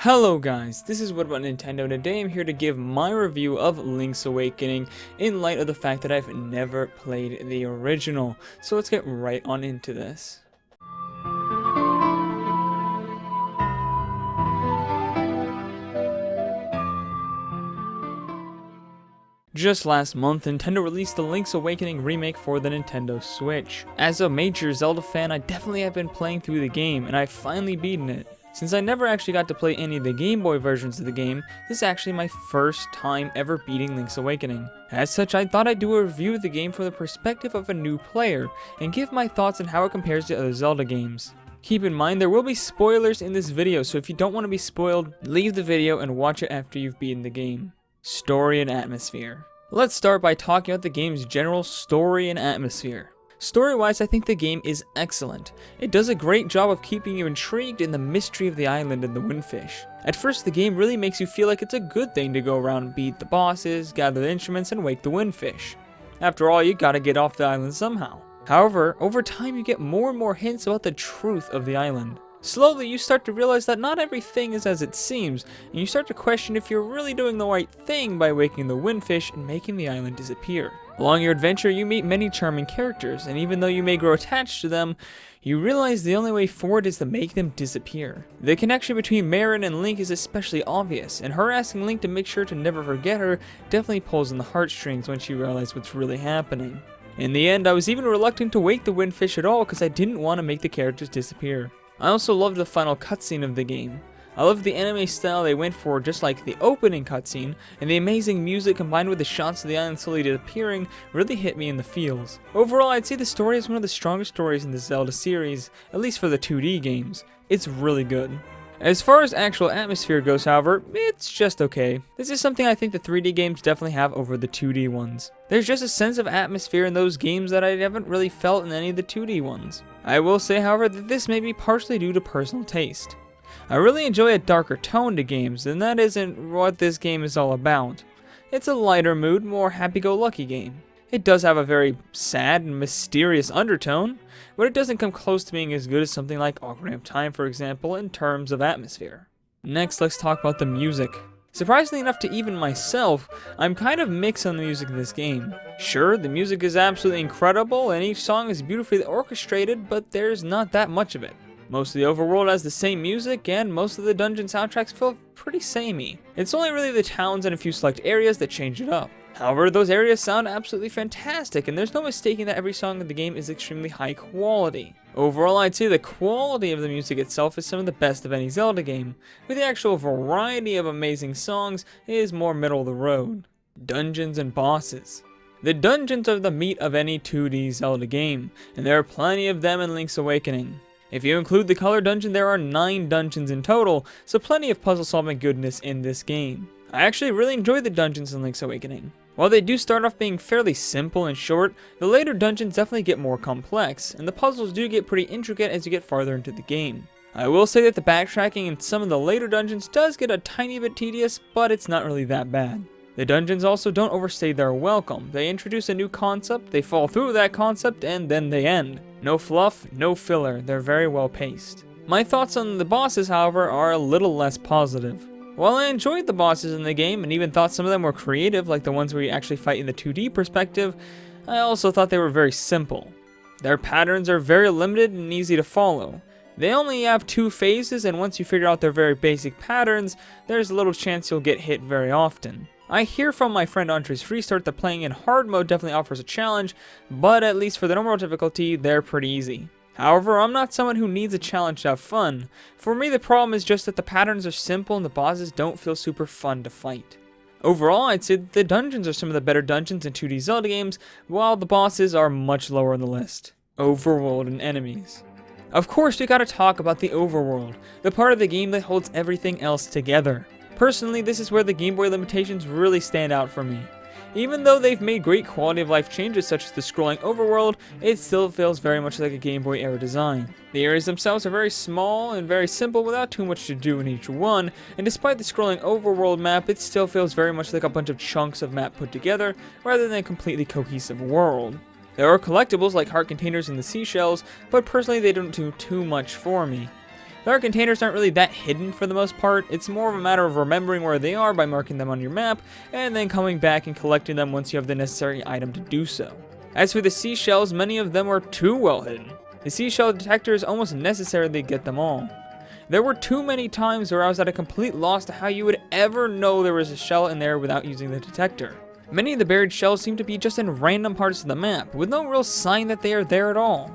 Hello guys, this is What About Nintendo, and today I'm here to give my review of Link's Awakening in light of the fact that I've never played the original. So let's get right on into this. Just last month, Nintendo released the Link's Awakening remake for the Nintendo Switch. As a major Zelda fan, I definitely have been playing through the game, and I've finally beaten it. Since I never actually got to play any of the Game Boy versions of the game, this is actually my first time ever beating Link's Awakening. As such, I thought I'd do a review of the game from the perspective of a new player, and give my thoughts on how it compares to other Zelda games. Keep in mind, there will be spoilers in this video, so if you don't want to be spoiled, leave the video and watch it after you've beaten the game. Story and atmosphere. Let's start by talking about the game's general story and atmosphere. Story-wise, I think the game is excellent. It does a great job of keeping you intrigued in the mystery of the island and the windfish. At first, the game really makes you feel like it's a good thing to go around and beat the bosses, gather the instruments, and wake the windfish. After all, you gotta get off the island somehow. However, over time you get more and more hints about the truth of the island. Slowly, you start to realize that not everything is as it seems, and you start to question if you're really doing the right thing by waking the windfish and making the island disappear. Along your adventure, you meet many charming characters, and even though you may grow attached to them, you realize the only way forward is to make them disappear. The connection between Marin and Link is especially obvious, and her asking Link to make sure to never forget her definitely pulls on the heartstrings once you realize what's really happening. In the end, I was even reluctant to wake the windfish at all because I didn't want to make the characters disappear. I also loved the final cutscene of the game. I loved the anime style they went for, just like the opening cutscene, and the amazing music combined with the shots of the island slowly disappearing really hit me in the feels. Overall, I'd say the story is one of the strongest stories in the Zelda series, at least for the 2D games. It's really good. As far as actual atmosphere goes, however, it's just okay. This is something I think the 3D games definitely have over the 2D ones. There's just a sense of atmosphere in those games that I haven't really felt in any of the 2D ones. I will say, however, that this may be partially due to personal taste. I really enjoy a darker tone to games, and that isn't what this game is all about. It's a lighter mood, more happy-go-lucky game. It does have a very sad and mysterious undertone, but it doesn't come close to being as good as something like Ocarina of Time, for example, in terms of atmosphere. Next, let's talk about the music. Surprisingly enough to even myself, I'm kind of mixed on the music in this game. Sure, the music is absolutely incredible, and each song is beautifully orchestrated, but there's not that much of it. Most of the overworld has the same music, and most of the dungeon soundtracks feel pretty samey. It's only really the towns and a few select areas that change it up. However, those areas sound absolutely fantastic, and there's no mistaking that every song in the game is extremely high quality. Overall, I'd say the quality of the music itself is some of the best of any Zelda game, with the actual variety of amazing songs is more middle of the road. Dungeons and bosses. The dungeons are the meat of any 2D Zelda game, and there are plenty of them in Link's Awakening. If you include the color dungeon, there are 9 dungeons in total, so plenty of puzzle solving goodness in this game. I actually really enjoyed the dungeons in Link's Awakening. While they do start off being fairly simple and short, the later dungeons definitely get more complex, and the puzzles do get pretty intricate as you get farther into the game. I will say that the backtracking in some of the later dungeons does get a tiny bit tedious, but it's not really that bad. The dungeons also don't overstay their welcome. They introduce a new concept, they fall through that concept, and then they end. No fluff, no filler, they're very well paced. My thoughts on the bosses, however, are a little less positive. While I enjoyed the bosses in the game and even thought some of them were creative, like the ones where you actually fight in the 2D perspective, I also thought they were very simple. Their patterns are very limited and easy to follow. They only have 2 phases, and once you figure out their very basic patterns, there's a little chance you'll get hit very often. I hear from my friend Andre's Restart that playing in hard mode definitely offers a challenge, but at least for the normal difficulty, they're pretty easy. However, I'm not someone who needs a challenge to have fun. For me, the problem is just that the patterns are simple and the bosses don't feel super fun to fight. Overall, I'd say that the dungeons are some of the better dungeons in 2D Zelda games, while the bosses are much lower on the list. Overworld and enemies. Of course, we gotta talk about the Overworld, the part of the game that holds everything else together. Personally, this is where the Game Boy limitations really stand out for me. Even though they've made great quality of life changes such as the scrolling overworld, it still feels very much like a Game Boy era design. The areas themselves are very small and very simple without too much to do in each one, and despite the scrolling overworld map, it still feels very much like a bunch of chunks of map put together rather than a completely cohesive world. There are collectibles like heart containers and the seashells, but personally they don't do too much for me. Their containers aren't really that hidden for the most part. It's more of a matter of remembering where they are by marking them on your map, and then coming back and collecting them once you have the necessary item to do so. As for the seashells, many of them are too well hidden. The seashell detector is almost necessary to get them all. There were too many times where I was at a complete loss to how you would ever know there was a shell in there without using the detector. Many of the buried shells seem to be just in random parts of the map, with no real sign that they are there at all.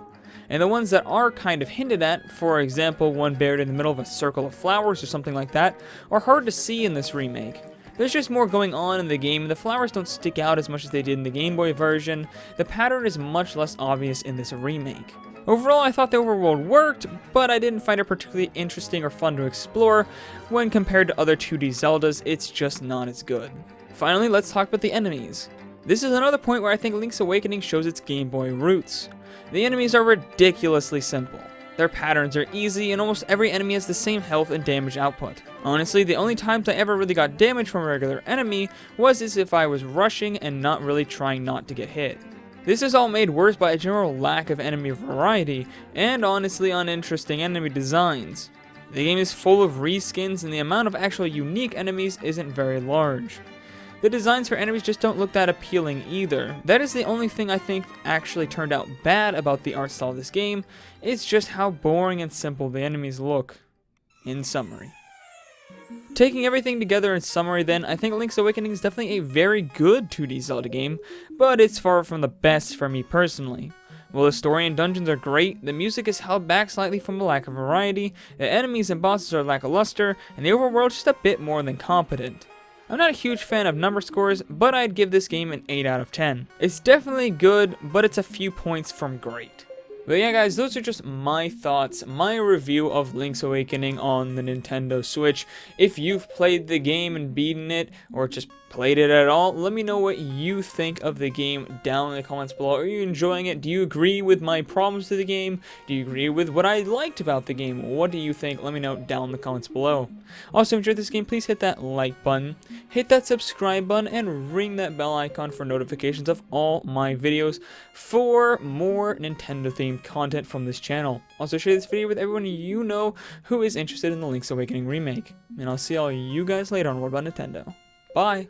And the ones that are kind of hinted at, for example one buried in the middle of a circle of flowers or something like that, are hard to see in this remake. There's just more going on in the game, and the flowers don't stick out as much as they did in the Game Boy version. The pattern is much less obvious in this remake. Overall, I thought the overworld worked, but I didn't find it particularly interesting or fun to explore. When compared to other 2D Zeldas, it's just not as good. Finally, let's talk about the enemies. This is another point where I think Link's Awakening shows its Game Boy roots. The enemies are ridiculously simple. Their patterns are easy, and almost every enemy has the same health and damage output. Honestly, the only times I ever really got damage from a regular enemy was as if I was rushing and not really trying not to get hit. This is all made worse by a general lack of enemy variety, and honestly uninteresting enemy designs. The game is full of reskins, and the amount of actual unique enemies isn't very large. The designs for enemies just don't look that appealing either. That is the only thing I think actually turned out bad about the art style of this game. It's just how boring and simple the enemies look. In summary. Taking everything together in summary then, I think Link's Awakening is definitely a very good 2D Zelda game, but it's far from the best for me personally. While the story and dungeons are great, the music is held back slightly from a lack of variety, the enemies and bosses are lackluster, and the overworld is just a bit more than competent. I'm not a huge fan of number scores, but I'd give this game an 8 out of 10. It's definitely good, but it's a few points from great. But yeah guys, those are just my thoughts, my review of Link's Awakening on the Nintendo Switch. If you've played the game and beaten it, or just played it at all, let me know what you think of the game down in the comments below. Are you enjoying it? Do you agree with my problems to the game? Do you agree with what I liked about the game? What do you think? Let me know down in the comments below. Also, if you enjoyed this game, please hit that like button, hit that subscribe button, and ring that bell icon for notifications of all my videos for more Nintendo themed content from this channel. Also, share this video with everyone you know who is interested in the Link's Awakening remake. And I'll see all you guys later on What About Nintendo. Bye!